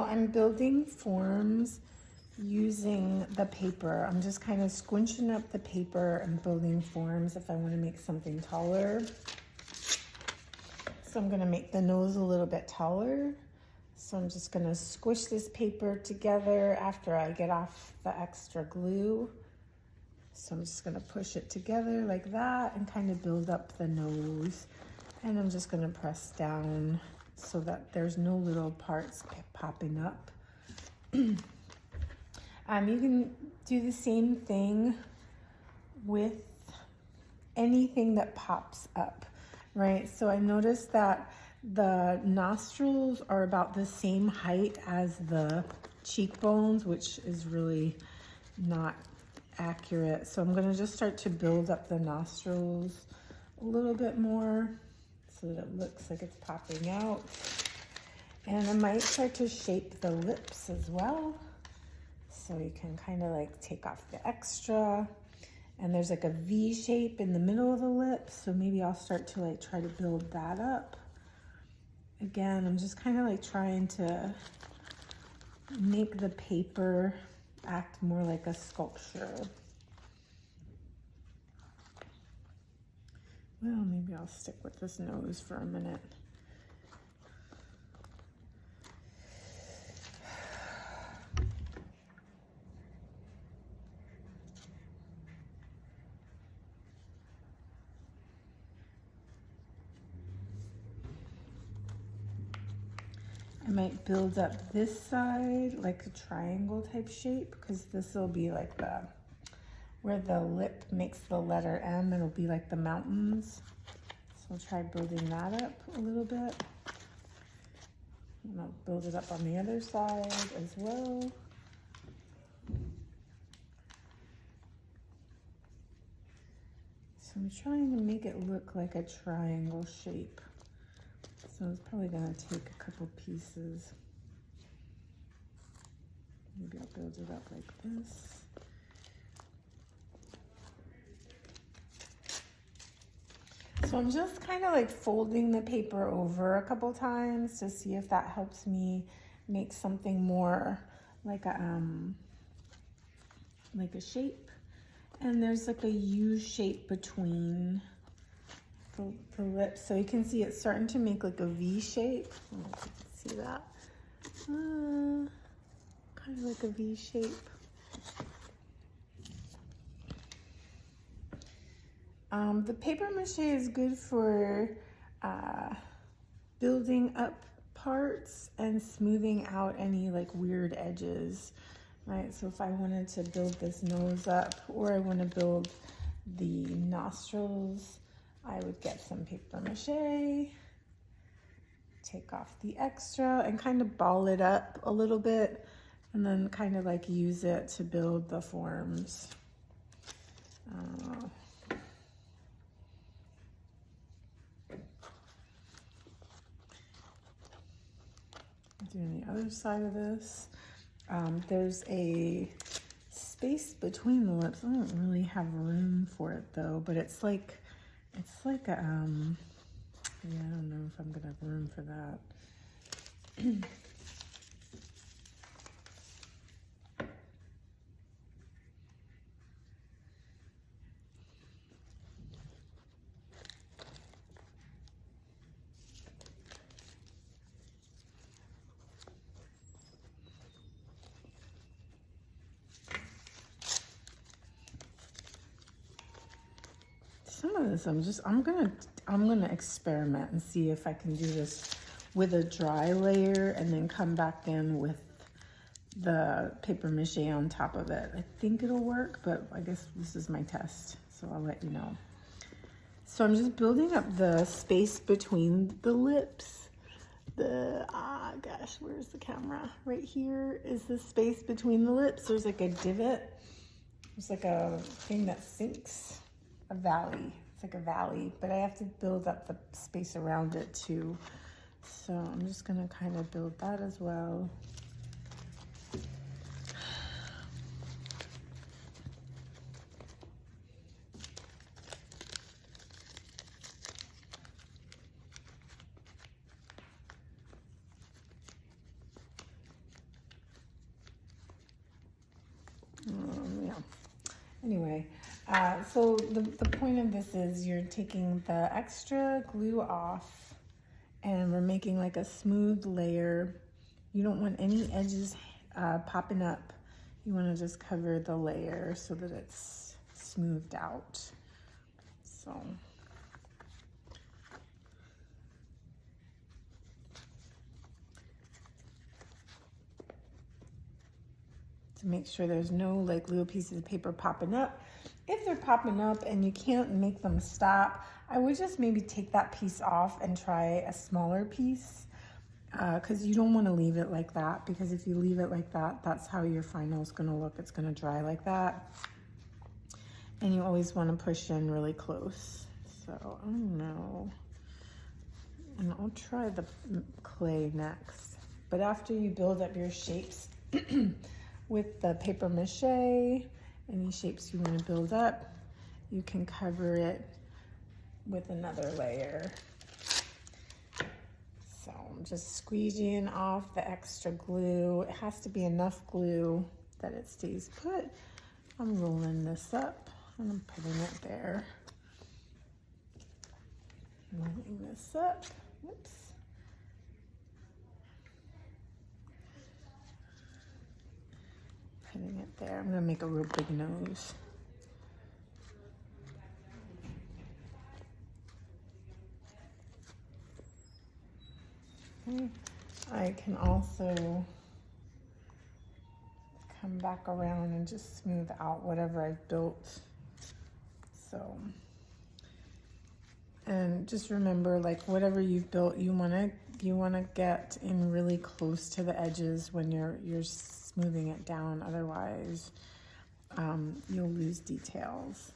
I'm building forms using the paper. I'm just kind of squinching up the paper and building forms if I want to make something taller. So I'm going to make the nose a little bit taller. So I'm just going to squish this paper together after I get off the extra glue. So I'm just going to push it together like that and kind of build up the nose. And I'm just going to press down so that there's no little parts popping up. You can do the same thing with anything that pops up, right? So I noticed that the nostrils are about the same height as the cheekbones, which is really not accurate. So I'm going to just start to build up the nostrils a little bit more, so that it looks like it's popping out. And I might start to shape the lips as well. So you can kind of like take off the extra. And there's like a V shape in the middle of the lip. So maybe I'll start to like try to build that up. Again, I'm just kind of like trying to make the paper act more like a sculpture. Well, maybe I'll stick with this nose for a minute. I might build up this side like a triangle type shape, because this will be like the where the lip makes the letter M. It'll be like the mountains. So I'll try building that up a little bit. And I'll build it up on the other side as well. So I'm trying to make it look like a triangle shape. So it's probably gonna take a couple pieces. Maybe I'll build it up like this. So I'm just kind of like folding the paper over a couple times to see if that helps me make something more like a shape. And there's like a U shape between the lips. So you can see it's starting to make like a V shape. I don't know if you can see that. Kind of like a V shape. The paper mache is good for building up parts and smoothing out any like weird edges, right? So if I wanted to build this nose up, or I want to build the nostrils, I would get some paper mache, take off the extra and kind of ball it up a little bit, and then kind of like use it to build the forms. Doing the other side of this. There's a space between the lips. I don't really have room for it though, but it's like a, yeah, I don't know if I'm gonna have room for that. Some of this I'm gonna experiment and see if I can do this with a dry layer and then come back in with the paper mache on top of it. I think it'll work, but I guess this is my test, so I'll let you know. So I'm just building up the space between the lips. Gosh, where's the camera? Right here is the space between the lips. There's like a divot. There's like a thing that sinks. A valley. It's like a valley, but I have to build up the space around it too. So I'm just gonna kind of build that as well. So the point of this is you're taking the extra glue off and we're making like a smooth layer. You don't want any edges popping up. You want to just cover the layer so that it's smoothed out. So. To make sure there's no like little pieces of paper popping up. If they're popping up and you can't make them stop, I would just maybe take that piece off and try a smaller piece, because you don't want to leave it like that, because if you leave it like that, that's how your final is going to look. It's going to dry like that. And you always want to push in really close. So I don't know. And I'll try the clay next. But after you build up your shapes with the paper mache, any shapes you want to build up, you can cover it with another layer. So I'm just squeegeeing off the extra glue. It has to be enough glue that it stays put. I'm rolling this up and I'm putting it there. Rolling this up. Whoops. Putting it there. I'm going to make a real big nose. Okay. I can also come back around and just smooth out whatever I've built. So, and just remember, like whatever you've built, you want to get in really close to the edges when you're smoothing it down. Otherwise, you'll lose details.